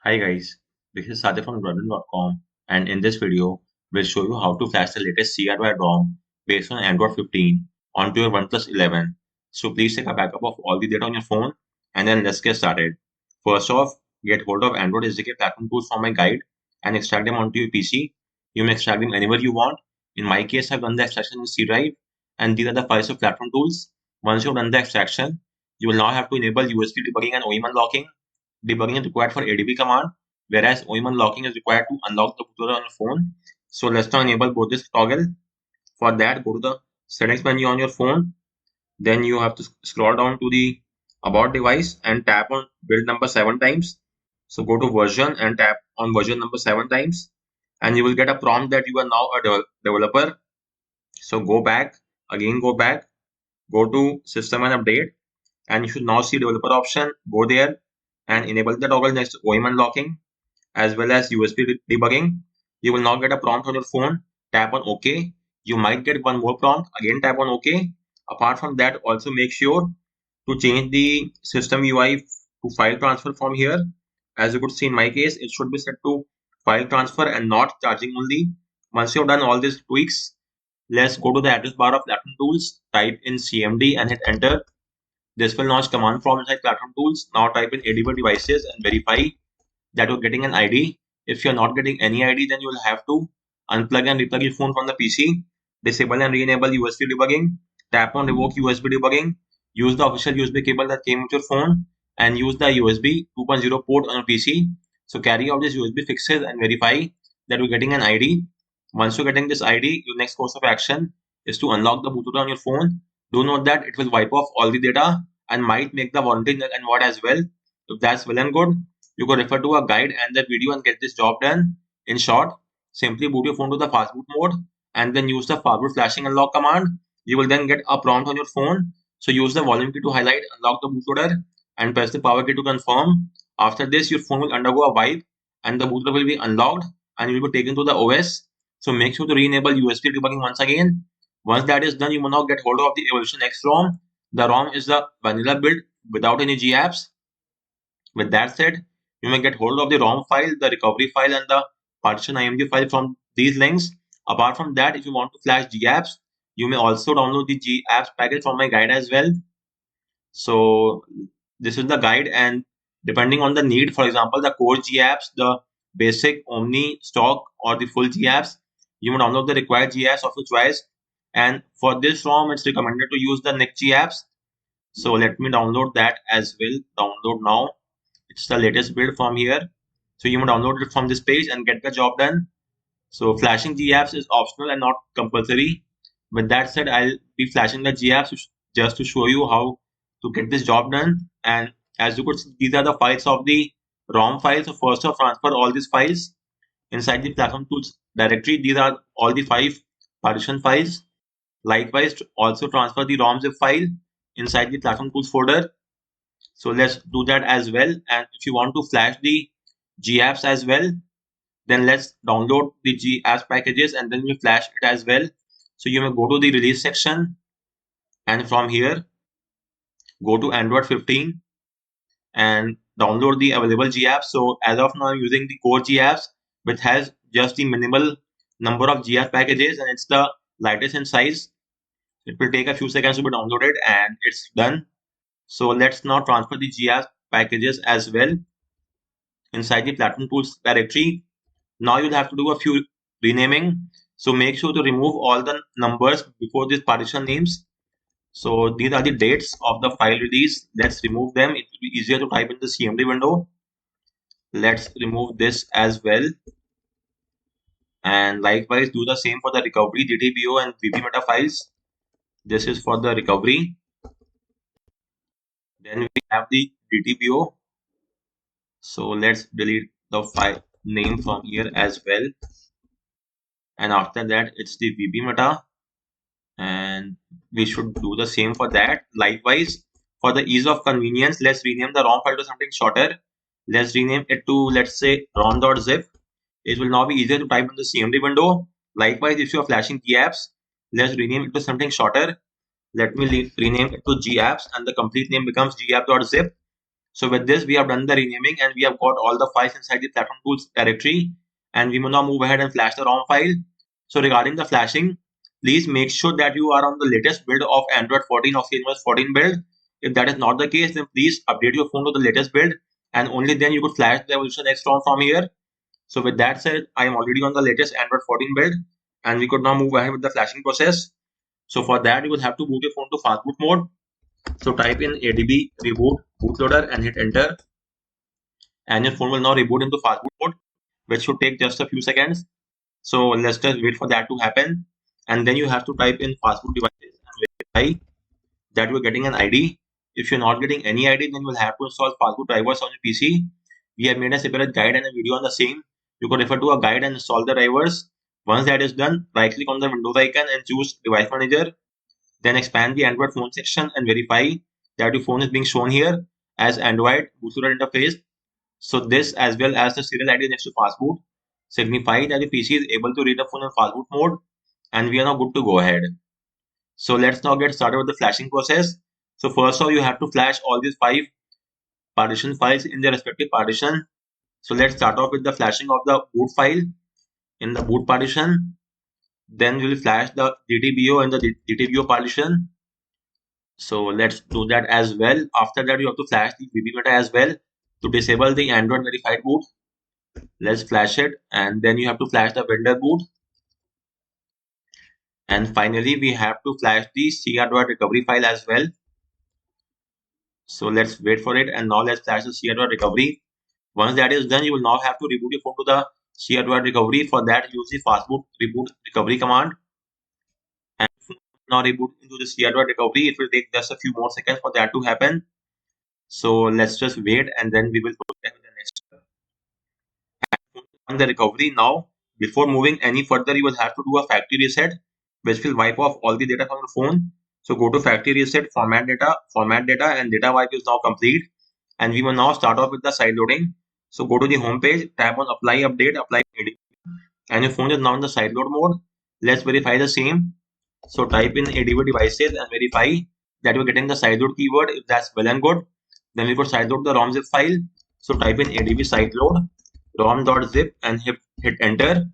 Hi guys, this is Satya from crDroid.com, and in this video, we'll show you how to flash the latest crDroid ROM based on Android 15 onto your OnePlus 11. So please take a backup of all the data on your phone, and then let's get started. First off, get hold of Android SDK platform tools from my guide and extract them onto your PC. You may extract them anywhere you want. In my case, I've done the extraction in C drive, and these are the files of platform tools. Once you've done the extraction, you will now have to enable USB debugging and OEM unlocking. Debugging is required for ADB command, whereas OEM unlocking is required to unlock the bootloader on your phone. So let's now enable both this toggle. For that, go to the settings menu on your phone. Then you have to scroll down to the about device and tap on build number 7 times. So go to version and tap on version number 7 times, and you will get a prompt that you are now a developer. So go back, again go back, go to system and update, and you should now see developer option. Go there and enable the toggle next to OEM unlocking as well as USB debugging. You will now get a prompt on your phone. Tap on OK. You might get one more prompt. Again, tap on OK. Apart from that, also make sure to change the system UI to file transfer from here. As you could see in my case, it should be set to file transfer and not charging only. Once you have done all these tweaks, let's go to the address bar of platform tools, type in CMD and hit enter. This will launch command prompt inside platform tools. Now type in ADB devices and verify that you're getting an ID. If you're not getting any ID, then you'll have to unplug and replug your phone from the PC, disable and re-enable USB debugging, tap on revoke USB debugging, use the official USB cable that came with your phone, and use the USB 2.0 port on your PC. So carry out these USB fixes and verify that you're getting an ID. Once you're getting this ID, your next course of action is to unlock the bootloader on your phone. Do note that it will wipe off all the data and might make the warranty null and void as well. If that's well and good, you can refer to a guide and the video and get this job done. In short, simply boot your phone to the fastboot mode and then use the fastboot flashing unlock command. You will then get a prompt on your phone. So use the volume key to highlight unlock the bootloader and press the power key to confirm. After this, your phone will undergo a wipe and the bootloader will be unlocked and you will be taken to the OS. So make sure to re-enable USB debugging once again. Once that is done, you will now get hold of the Evolution X ROM. The ROM is the vanilla build without any G apps. With that said, you may get hold of the ROM file, the recovery file, and the partition IMG file from these links. Apart from that, if you want to flash GApps, you may also download the GApps package from my guide as well. So this is the guide, and depending on the need, for example, the core GApps, the basic, Omni, stock, or the full GApps, you may download the required GApps of your choice. And for this ROM, it's recommended to use the NIC GApps. So let me download that as well. Download now. It's the latest build from here. So you may download it from this page and get the job done. So flashing GApps is optional and not compulsory. With that said, I'll be flashing the GApps just to show you how to get this job done. And as you could see, these are the files of the ROM files. So first I'll transfer all these files inside the platform tools directory. These are all the 5 partition files. Likewise, also transfer the ROM zip file inside the platform tools folder. So let's do that as well. And if you want to flash the GApps as well, then let's download the GApps packages and then we flash it as well. So you may go to the release section and from here go to Android 15 and download the available GApps. So as of now I'm using the core GApps, which has just the minimal number of GApps packages and it's the lightest in size. It will take a few seconds to be downloaded and it's done. So let's now transfer the GApps packages as well inside the platform tools directory. Now you'll have to do a few renaming. So make sure to remove all the numbers before these partition names. So these are the dates of the file release. Let's remove them. It will be easier to type in the CMD window. Let's remove this as well. And likewise do the same for the recovery, DTBO and VB meta files. This is for the recovery. Then we have the DTBO. So let's delete the file name from here as well. And after that, it's the VB meta. And we should do the same for that. Likewise, for the ease of convenience, let's rename the ROM file to something shorter. Let's rename it to, let's say, rom.zip. It will now be easier to type in the CMD window. Likewise, if you are flashing GApps, let's rename it to something shorter. Let me rename it to GApps and the complete name becomes gapp.zip. So with this, we have done the renaming and we have got all the files inside the platform tools directory. And we will now move ahead and flash the ROM file. So regarding the flashing, please make sure that you are on the latest build of Android 14 or CMOS 14 build. If that is not the case, then please update your phone to the latest build, and only then you could flash the Evolution X ROM from here. So with that said, I am already on the latest Android 14 build, and we could now move ahead with the flashing process. So for that, you will have to boot your phone to fastboot mode. So type in ADB reboot bootloader and hit enter, and your phone will now reboot into fastboot mode, which should take just a few seconds. So let's just wait for that to happen, and then you have to type in fastboot devices and verify that you're getting an ID. If you're not getting any ID, then you will have to install Fastboot drivers on your PC. We have made a separate guide and a video on the same. You can refer to a guide and install the drivers. Once that is done, right click on the Windows icon and choose Device Manager. Then expand the Android phone section and verify that your phone is being shown here as Android Bootloader interface. So this, as well as the serial ID next to Fastboot, signify that the PC is able to read the phone in Fastboot mode, and we are now good to go ahead. So let's now get started with the flashing process. So first of all, you have to flash all these 5 partition files in their respective partition. So let's start off with the flashing of the boot file in the boot partition. Then we will flash the DTBO in the DTBO partition. So let's do that as well. After that, you have to flash the BBMeta as well to disable the Android verified boot. Let's flash it, and then you have to flash the vendor boot. And finally, we have to flash the crDroid recovery file as well. So let's wait for it, and now let's flash the crDroid recovery. Once that is done, you will now have to reboot your phone to the crDroid recovery. For that, use the fastboot reboot recovery command. And now reboot into the crDroid recovery. It will take just a few more seconds for that to happen. So let's just wait, and then we will proceed with the next step. On the recovery now, before moving any further, you will have to do a factory reset, which will wipe off all the data from your phone. So go to factory reset, format data, and data wipe is now complete. And we will now start off with the side loading. So go to the home page, tap on apply update, apply ADB, and your phone is now in the side load mode. Let's verify the same. So type in ADB devices and verify that you're getting the side load keyword. If that's well and good, then we could side load the ROM zip file. So type in ADB side load rom.zip and hit enter.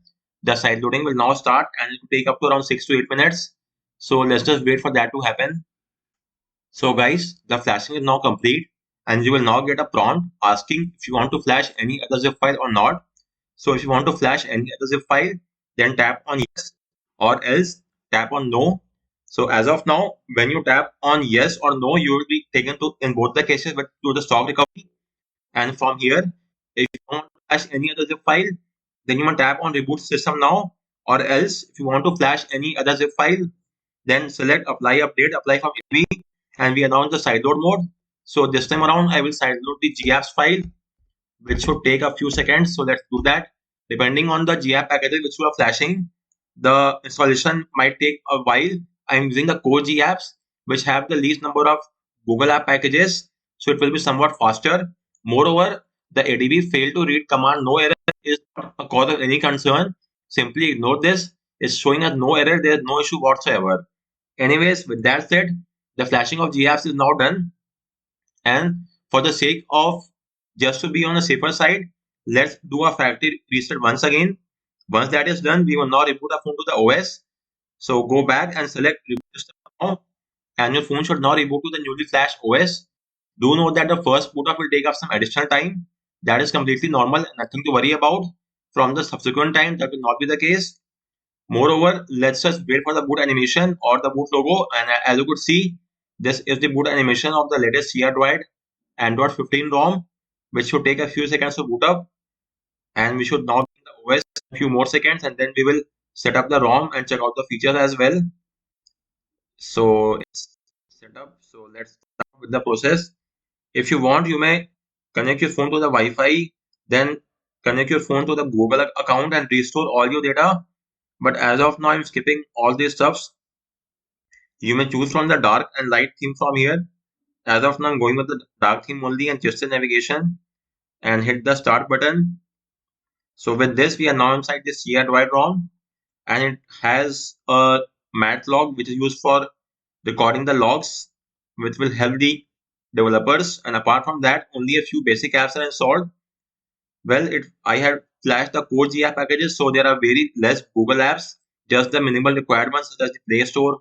The side loading will now start, and it will take up to around 6 to 8 minutes. So let's just wait for that to happen. So guys, the flashing is now complete, and you will now get a prompt asking if you want to flash any other zip file or not. So if you want to flash any other zip file, then tap on yes, or else tap on no. So as of now, when you tap on yes or no, you will be taken to, in both the cases, but to the stock recovery. And from here, if you want to flash any other zip file, then you must tap on reboot system now, or else if you want to flash any other zip file, then select apply update, apply from ADB, and we are now in the sideload mode. So this time around, I will sideload the GApps file, which should take a few seconds. So let's do that. Depending on the GApp packages which you are flashing, the installation might take a while. I'm using the core GApps, which have the least number of Google app packages, so it will be somewhat faster. Moreover, the ADB fail to read command no error is not a cause of any concern. Simply ignore this. It's showing us no error. There is no issue whatsoever. Anyways, with that said, the flashing of GApps is now done. And for the sake of just to be on the safer side, let's do a factory reset once again. Once that is done, we will now reboot our phone to the OS. So go back and select reboot system now, and your phone should now reboot to the newly flashed OS. Do note that the first boot up will take up some additional time. That is completely normal, nothing to worry about. From the subsequent time, that will not be the case. Moreover, let's just wait for the boot animation or the boot logo, and as you could see, this is the boot animation of the latest crDroid Android 15 ROM, which should take a few seconds to boot up, and we should now be in the OS a few more seconds, and then we will set up the ROM and check out the features as well. So it's set up. So let's start with the process. If you want, you may connect your phone to the Wi-Fi, then connect your phone to the Google account and restore all your data. But as of now, I'm skipping all these stuffs. You may choose from the dark and light theme from here. As of now, I'm going with the dark theme only and just the navigation, and hit the start button. So with this, we are now inside the crDroid ROM, and it has a mat log which is used for recording the logs, which will help the developers, and apart from that, only a few basic apps are installed. Well, I had flashed the core GA packages, so there are very less Google apps, just the minimal required ones such as the Play Store.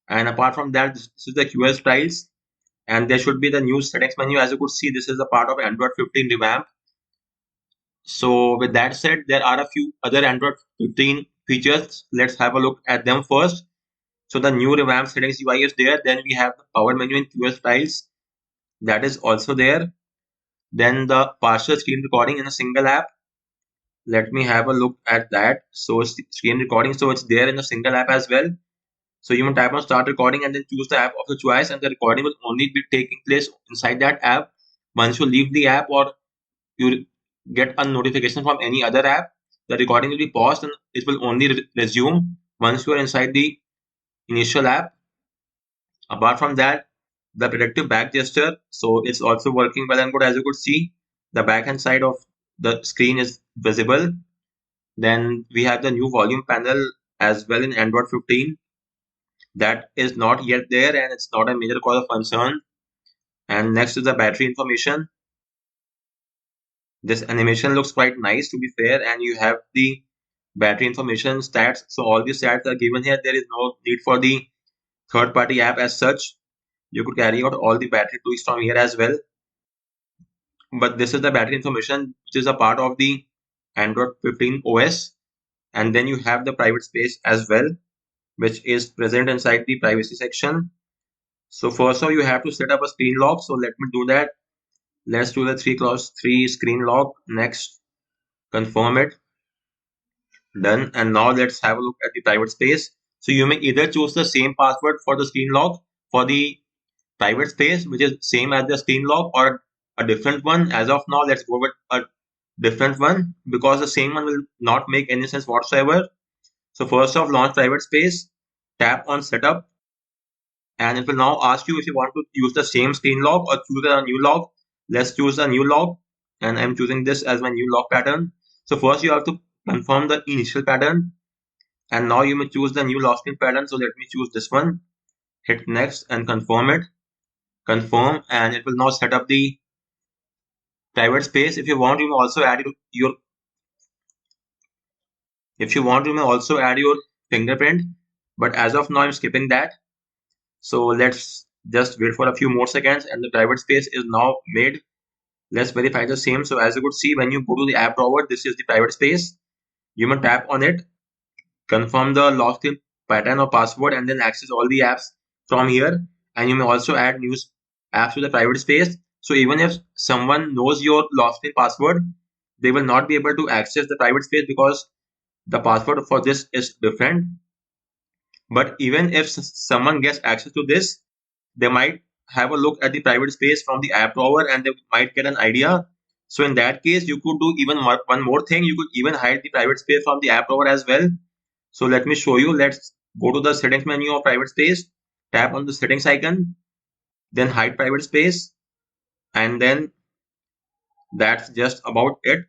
And apart from that, this is the QL styles, and there should be the new settings menu. As you could see, this is a part of Android 15 revamp. So with that said, there are a few other Android 15 features. Let's have a look at them first. So the new revamped settings UI is there. Then we have the power menu in QL styles. That is also there. Then the partial screen recording in a single app. Let me have a look at that. So screen recording, so it's there in a single app as well. So you can type on start recording and then choose the app of your choice, and the recording will only be taking place inside that app. Once you leave the app or you get a notification from any other app, the recording will be paused and it will only resume once you are inside the initial app. Apart from that, the predictive back gesture, so it's also working well and good. As you could see, the back hand side of the screen is visible. Then we have the new volume panel as well in Android 15. That is not yet there and it's not a major cause of concern. And next is the battery information. This animation looks quite nice, to be fair, and you have the battery information stats. So all these stats are given here. There is no need for the third party app as such. You could carry out all the battery tweaks from here as well. But this is the battery information which is a part of the Android 15 OS. And then you have the private space as well, which is present inside the privacy section. So first of all, you have to set up a screen lock. So let me do that. Let's do the 3x3 screen lock. Next, confirm it. Done. And now let's have a look at the private space. So you may either choose the same password for the screen lock for the private space, which is same as the screen lock, or a different one. As of now, let's go with a different one because the same one will not make any sense whatsoever. So first off, launch private space, tap on setup, and it will now ask you if you want to use the same screen lock or choose a new lock. Let's choose a new lock, and I'm choosing this as my new lock pattern. So first you have to confirm the initial pattern, and now you may choose the new lock screen pattern. So let me choose this one, hit next and confirm it. Confirm, and it will now set up the private space. If you want, you may also add your you may also add your fingerprint, but as of now I'm skipping that. So let's just wait for a few more seconds, and the private space is now made. Let's verify the same. So as you could see, when you go to the app drawer, this is the private space. You may tap on it, confirm the lock screen pattern or password, and then access all the apps from here. And you may also add new apps to the private space. So even if someone knows your lock screen password, they will not be able to access the private space because the password for this is different. But even if someone gets access to this, they might have a look at the private space from the app drawer and they might get an idea. So in that case, you could do even one more thing. You could even hide the private space from the app drawer as well. So let me show you. Let's go to the settings menu of private space, tap on the settings icon, then hide private space, and then that's just about it.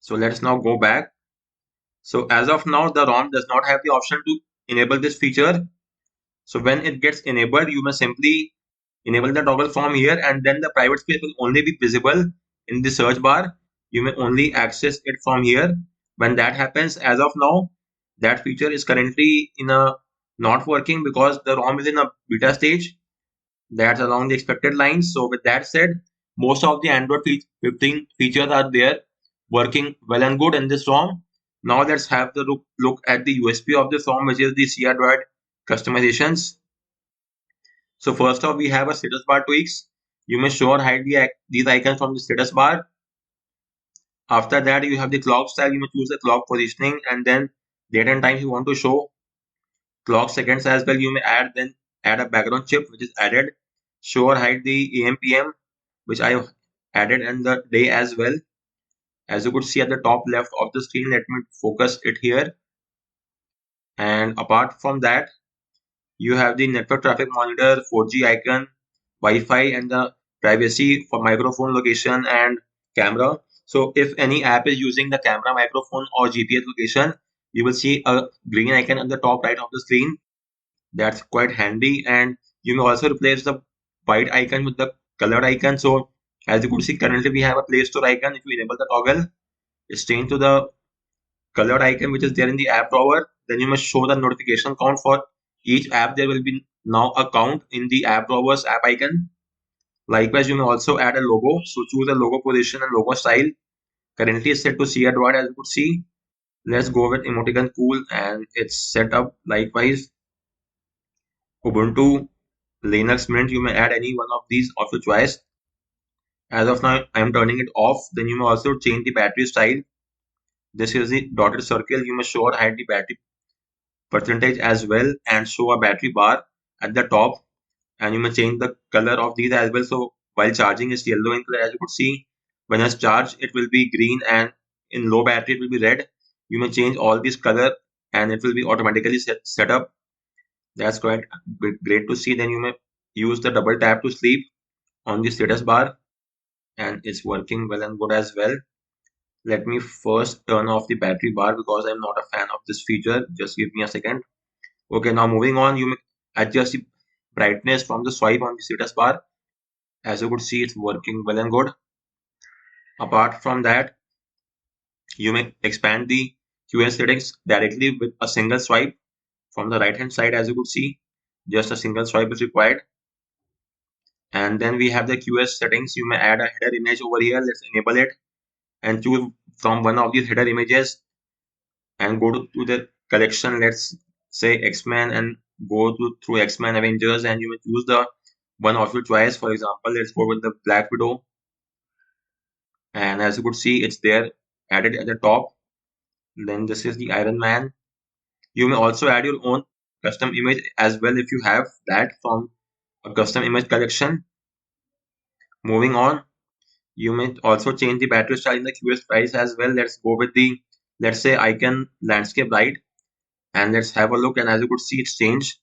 So let's now go back. So as of now, the ROM does not have the option to enable this feature. So when it gets enabled, you must simply enable the toggle from here, and then the private space will only be visible in the search bar. You may only access it from here. When that happens, as of now, that feature is currently in a not working because the ROM is in a beta stage. That's along the expected lines. So with that said, most of the Android 15 features are there working well and good in this ROM. Now let's have the look at the USP of this ROM, which is the crDroid customizations. So first off, we have a status bar tweaks. You may show or hide these icons from the status bar. After that, you have the clock style. You may choose the clock positioning, and then date and time you want to show. Clock seconds as well. You may add a background chip which is added. Show or hide the AM PM, which I have added, and the day as well. As you could see at the top left of the screen, let me focus it here. And apart from that, you have the network traffic monitor, 4G icon, Wi-Fi, and the privacy for microphone location and camera. So if any app is using the camera, microphone, or GPS location, you will see a green icon on the top right of the screen. That's quite handy. And you may also replace the white icon with the colored icon. So as you could see, currently we have a Play Store icon. If you enable the toggle, it's changed to the colored icon which is there in the app drawer. Then you must show the notification count for each app. There will be now a count in the app drawer's app icon. Likewise, you may also add a logo. So choose a logo position and logo style. Currently it's set to crDroid as you could see. Let's go with emoticon cool and it's set up. Likewise, Ubuntu, Linux, Mint, you may add any one of these of your choice. As of now, I am turning it off. Then you may also change the battery style. This is the dotted circle. You may show or hide the battery percentage as well and show a battery bar at the top. And you may change the color of these as well. So while charging is yellow in color, as you could see, when it's charged, it will be green, and in low battery, it will be red. You may change all these color and it will be automatically set up. That's quite great to see. Then you may use the double tap to sleep on the status bar, and it's working well and good as well. Let me first turn off the battery bar because I'm not a fan of this feature. Just give me a second. Okay, now moving on, you may adjust the brightness from the swipe on the status bar. As you could see, it's working well and good. Apart from that, you may expand the QoS settings directly with a single swipe from the right hand side. As you could see, just a single swipe is required. And then we have the QoS settings. You may add a header image over here. Let's enable it and choose from one of these header images and go to the collection. Let's say X-Men and go through X-Men Avengers, and you may choose the one of your choice. For example, let's go with the Black Widow. And as you could see, it's there added at the top. Then this is the Iron Man. You may also add your own custom image as well if you have that from a custom image collection. Moving on, you may also change the battery style in the QoS price as well. Let's go with the, let's say, icon landscape right, and let's have a look. And as you could see, it's changed.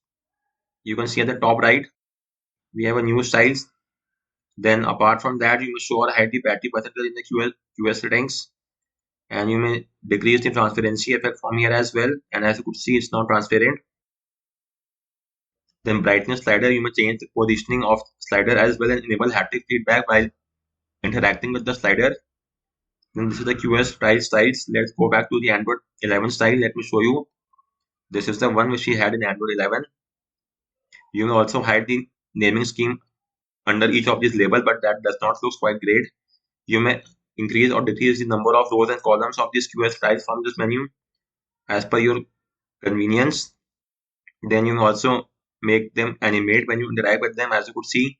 You can see at the top right, we have a new styles. Then apart from that, you may show or hide the battery percentage in the QoS settings, and you may decrease the transparency effect from here as well. And as you could see, it's now transparent. Then brightness slider, you may change the positioning of slider as well and enable haptic feedback while interacting with the slider. Then this is the QoS price styles. Let's go back to the Android 11 style. Let me show you. This is the one which we had in Android 11. You may also hide the naming scheme under each of these label, but that does not look quite great. You may increase or decrease the number of rows and columns of this QoS price from this menu as per your convenience. Then you may also make them animate when you interact with them. As you could see,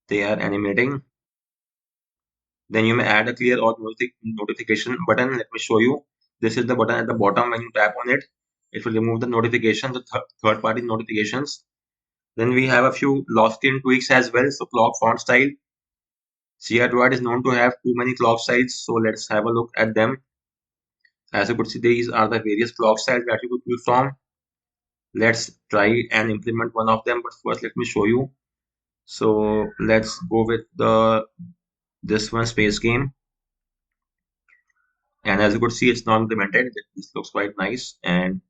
they are animating. Then you may add a clear or notification button. Let me show you. This is the button at the bottom. When you tap on it, it will remove the notification, the third party notifications. Then we have a few lock screen tweaks as well. So clock font style. crDroid is known to have too many clock styles. So let's have a look at them. As you could see, these are the various clock styles that you could choose from. Let's try and implement one of them. But first, let me show you. So let's go with this one, Space Game. And as you could see, it's not implemented. This looks quite nice. And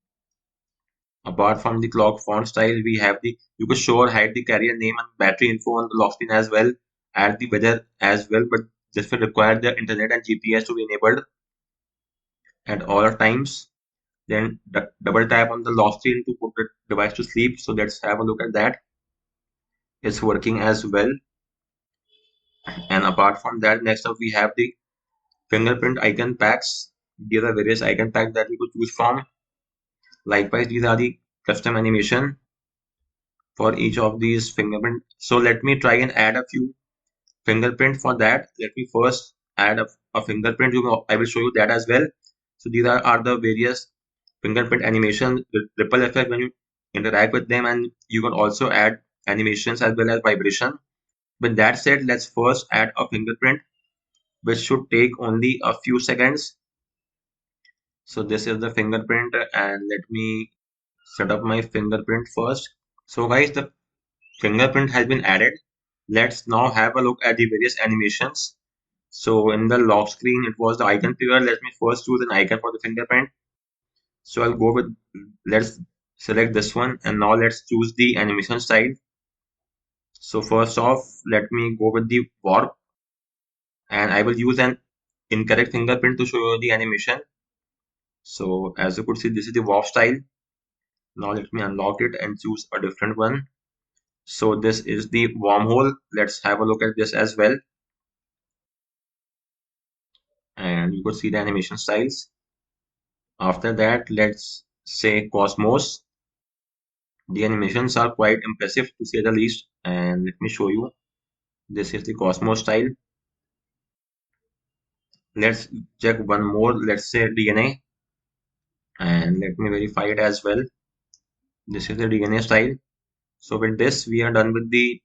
apart from the clock font style, we have you could show or hide the carrier name and battery info on the lock screen as well. Add the weather as well, but this will require the internet and GPS to be enabled at all times. Then double tap on the lock screen to put the device to sleep. So let's have a look at that. It's working as well. And apart from that, next up we have the fingerprint icon packs. These are various icon packs that you could choose from. Likewise, these are the custom animation for each of these fingerprint. So let me try and add a few fingerprint for that. Let me first add a fingerprint. I will show you that as well. So these are the various fingerprint animation, ripple effect when you interact with them, and you can also add animations as well as vibration. With that said, let's first add a fingerprint, which should take only a few seconds. So this is the fingerprint, and let me set up my fingerprint first. So guys, the fingerprint has been added. Let's now have a look at the various animations. So in the lock screen, it was the icon picker. Let me first choose an icon for the fingerprint. So I'll go with, let's select this one, and now let's choose the animation style. So first off, let me go with the warp, and I will use an incorrect fingerprint to show you the animation. So as you could see, this is the warp style. Now let me unlock it and choose a different one. So this is the wormhole. Let's have a look at this as well. And you could see the animation styles. After that, let's say Cosmos. The animations are quite impressive to say the least. And let me show you. This is the Cosmos style. Let's check one more. Let's say DNA. And let me verify it as well. This is the DNA style. So with this, we are done with the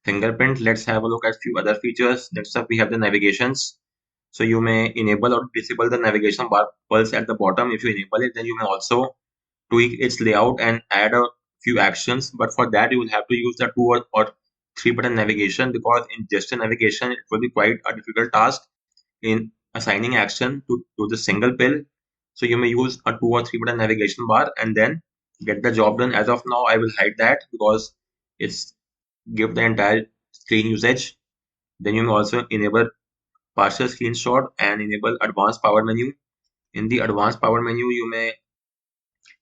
fingerprint. Let's have a look at few other features. Next up, we have the navigations. So you may enable or disable the navigation bar pulse at the bottom. If you enable it, then you may also tweak its layout and add a few actions. But for that, you will have to use the two or three button navigation, because in gesture navigation, it will be quite a difficult task in assigning action to the single pill. So you may use a two or three button navigation bar and then get the job done. As of now, I will hide that because it's give the entire screen usage. Then you may also enable partial screenshot and enable advanced power menu. In the advanced power menu, you may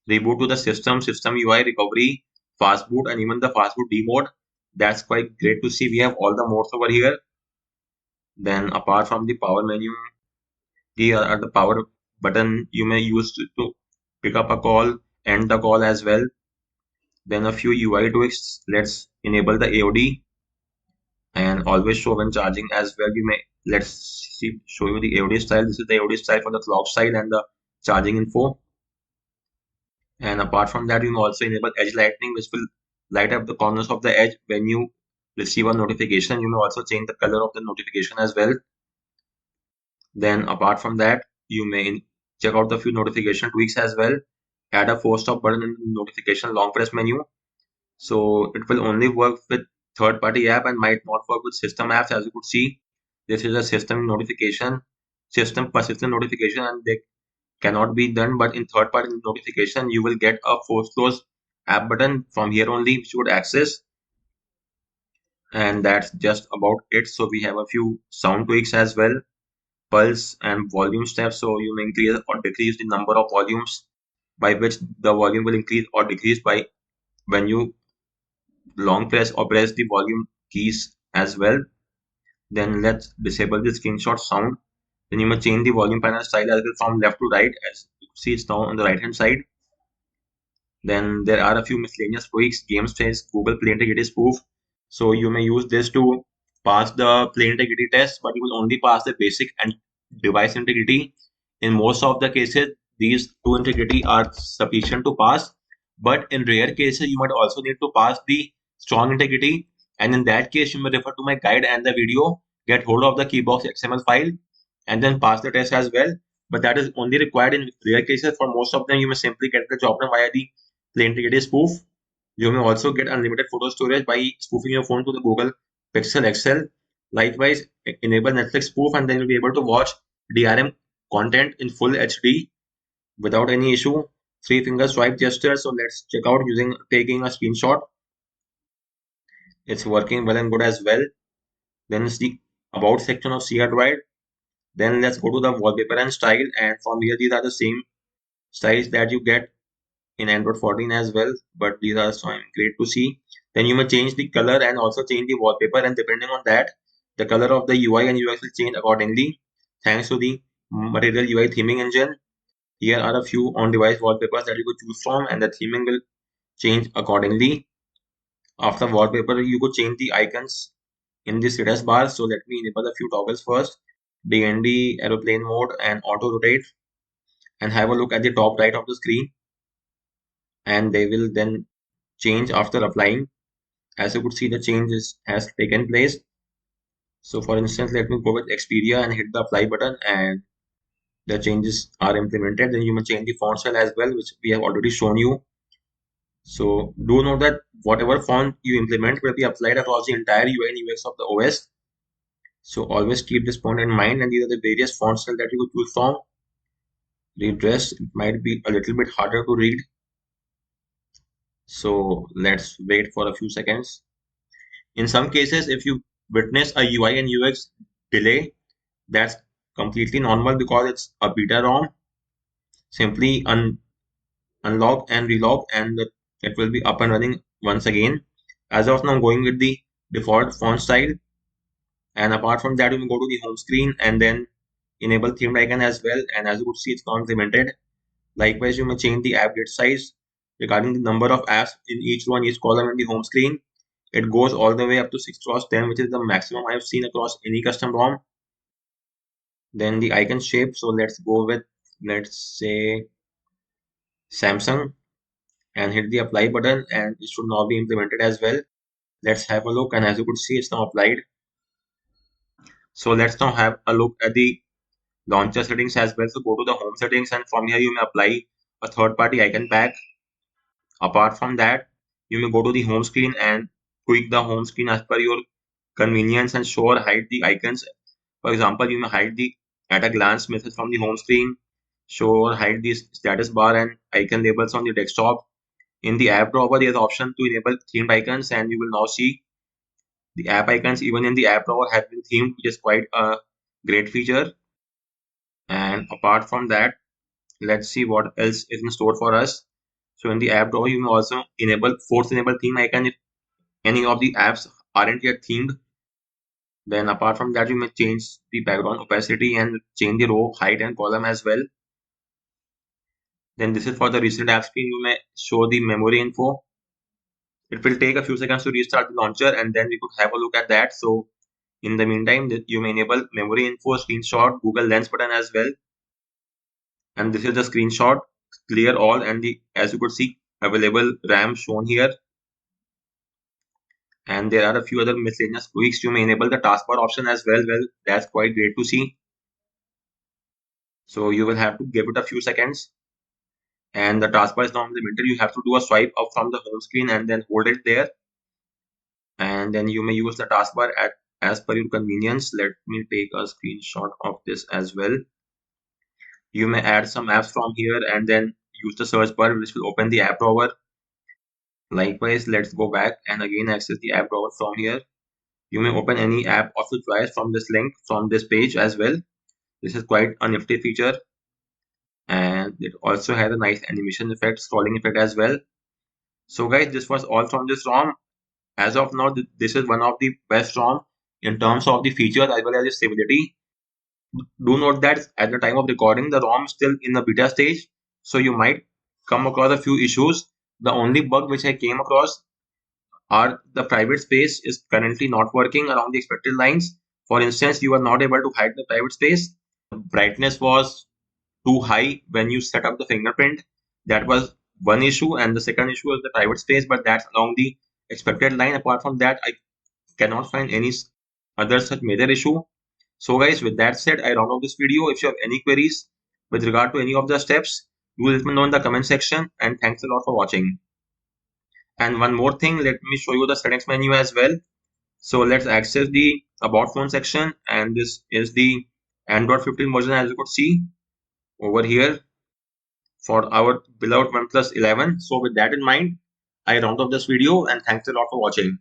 reboot to the system UI, recovery, fastboot, and even the fastboot mode. That's quite great to see. We have all the modes over here. Then apart from the power menu, here are the power button you may use to pick up a call, end the call as well. Then a few UI tweaks. Let's enable the AOD and always show when charging as well. You may let's see show you the AOD style. This is the AOD style for the clock style and the charging info. And apart from that, you may also enable edge lightning, which will light up the corners of the edge when you receive a notification. You may also change the color of the notification as well. Then apart from that, you may check out the few notification tweaks as well. Add a force stop button in the notification long press menu. So it will only work with third-party app and might not work with system apps. As you could see, this is a system notification, system persistent notification, and they cannot be done. But in third-party notification, you will get a force close app button from here only, which you would access. And that's just about it. So we have a few sound tweaks as well, pulse and volume steps. So you may increase or decrease the number of volumes by which the volume will increase or decrease by when you long press or press the volume keys as well. Then let's disable the screenshot sound. Then you may change the volume panel style as well from left to right, as you see it's now on the right hand side. Then there are a few miscellaneous tweaks, game space, Google Play Integrity Spoof. So you may use this to pass the Play Integrity test, but you will only pass the basic and device integrity. In most of the cases, these two integrity are sufficient to pass, but in rare cases, you might also need to pass the strong integrity. And in that case, you may refer to my guide and the video, get hold of the keybox XML file, and then pass the test as well. But that is only required in rare cases. For most of them, you may simply get the job done via the Play Integrity spoof. You may also get unlimited photo storage by spoofing your phone to the Google Pixel XL. Likewise, enable Netflix spoof and then you'll be able to watch DRM content in full HD without any issue. Three finger swipe gesture. So let's check out using taking a screenshot. It's working well and good as well. Then it's the about section of crDroid. Then let's go to the wallpaper and style. And from here, these are the same styles that you get in Android 14 as well, but these are so great to see. Then you may change the color and also change the wallpaper, and depending on that, the color of the UI and UX will change accordingly. Thanks to the Material UI theming engine, here are a few on-device wallpapers that you could choose from, and the theming will change accordingly. After wallpaper, you could change the icons in the status bar. So let me enable a few toggles first. DND, aeroplane mode, and auto rotate, and have a look at the top right of the screen, and they will then change after applying. As you could see, the changes has taken place. So for instance, let me go with Xperia and hit the apply button, and the changes are implemented. Then you may change the font style as well, which we have already shown you. So do note that whatever font you implement will be applied across the entire UI and UX of the OS. So always keep this point in mind, and these are the various font styles that you could choose from. Redress, it might be a little bit harder to read. So let's wait for a few seconds. In some cases, if you witness a UI and UX delay, that's completely normal because it's a beta ROM. Simply unlock and relog, and it will be up and running once again. As of now, I'm going with the default font style. And apart from that, you will go to the home screen and then enable themed icon as well. And as you could see, it's not implemented. Likewise, you may change the app grid size regarding the number of apps in each one, each column in the home screen. It goes all the way up to 6 cross 10, which is the maximum I've seen across any custom ROM. Then the icon shape. So let's go with, let's say, Samsung, and hit the apply button, and it should now be implemented as well. Let's have a look, and as you could see, it's now applied. So let's now have a look at the launcher settings as well. So go to the home settings, and from here you may apply a third-party icon pack. Apart from that, you may go to the home screen and tweak the home screen as per your convenience and show or hide the icons. For example, you may hide the at a glance message from the home screen, show or hide the status bar and icon labels on the desktop. In the app drawer, there is option to enable themed icons, and you will now see the app icons even in the app drawer have been themed, which is quite a great feature. And apart from that, let's see what else is in store for us. So in the app drawer, you may also force enable theme icon if any of the apps aren't yet themed. Then apart from that, you may change the background opacity and change the row height and column as well. Then this is for the recent app screen. You may show the memory info. It will take a few seconds to restart the launcher, and then we could have a look at that. So in the meantime, you may enable memory info, screenshot, Google Lens button as well. And this is the screenshot, clear all, and the, as you could see, available RAM shown here. And there are a few other miscellaneous tweaks. You may enable the taskbar option as well. Well, that's quite great to see. So you will have to give it a few seconds. And the taskbar is now implemented. You have to do a swipe up from the home screen and then hold it there. And then you may use the taskbar as per your convenience. Let me take a screenshot of this as well. You may add some apps from here and then use the search bar, which will open the app drawer. Likewise, let's go back and again access the app drawer from here. You may open any app of your choice from this link, from this page as well. This is quite a nifty feature, and it also has a nice animation effect, scrolling effect as well. So guys, this was all from this ROM. As of now, this is one of the best ROM in terms of the features as well as the stability. Do note that at the time of recording, the ROM is still in the beta stage, so you might come across a few issues. The only bug which I came across are the private space is currently not working along the expected lines. For instance, you are not able to hide the private space. Brightness was too high when you set up the fingerprint. That was one issue, and the second issue is the private space, but that's along the expected line. Apart from that, I cannot find any other such major issue. So guys, with that said, I round off this video. If you have any queries with regard to any of the steps, do let me know in the comment section, and thanks a lot for watching. And one more thing, let me show you the settings menu as well. So let's access the about phone section, and this is the Android 15 version, as you could see over here for our beloved OnePlus 11. So with that in mind, I round off this video, and thanks a lot for watching.